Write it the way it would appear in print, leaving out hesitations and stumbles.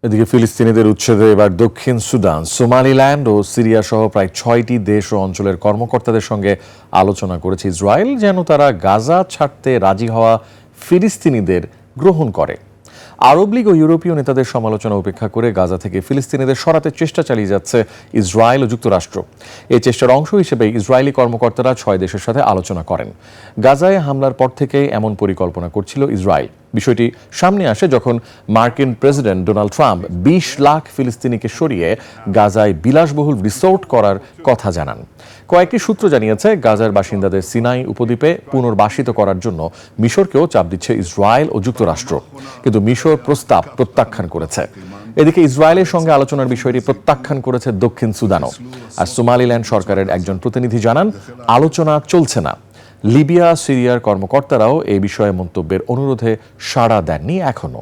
এদিকে ফিলিস্তিনিদের উচ্ছেদে এবার দক্ষিণ সুদান, সোমালিল্যান্ড ও সিরিয়া সহ প্রায় ৬টি দেশ ও অঞ্চলের কর্মকর্তাদের সঙ্গে আলোচনা করেছে ইসরায়েল, যেন তারা গাজা ছাড়তে রাজি হওয়া ফিলিস্তিনিদের গ্রহণ করে। আরব লীগ ও ইউরোপীয় নেতাদের সমালোচনা উপেক্ষা করে গাজা থেকে ফিলিস্তিনিদের সরাতে চেষ্টা চালিয়ে যাচ্ছে ইসরায়েল ও যুক্তরাষ্ট্র। এই চেষ্টার অংশ হিসেবে ইসরায়েলি কর্মকর্তারা ৬ দেশের সাথে আলোচনা করেন। গাজায় হামলার পর থেকেই এমন পরিকল্পনা করছিল ইসরায়েল। বিষয়টি সামনে আসে যখন মার্কিন প্রেসিডেন্ট ডোনাল্ড ট্রাম্প ২০ লাখ ফিলিস্তিনিকে সরিয়ে গাজায় বিলাসবহুল রিসোর্ট করার কথা জানান। কয়েকটি সূত্র জানিয়েছে, গাজার বাসিন্দাদের সিনাই উপদ্বীপে পুনর্বাসিত করার জন্য মিশরকেও চাপ দিচ্ছে ইসরায়েল ও যুক্তরাষ্ট্র, কিন্তু মিশর প্রস্তাব প্রত্যাখ্যান করেছে। এদিকে ইসরায়েলের সঙ্গে আলোচনার বিষয়টি প্রত্যাখ্যান করেছে দক্ষিণ সুদানও। আর সোমালিল্যান্ড সরকারের একজন প্রতিনিধি জানান, আলোচনা চলছে না। লিবিয়া, সিরিয়ার কর্মকর্তারাও এই বিষয়ে মন্তব্যের অনুরোধে সাড়া দেননি এখনো।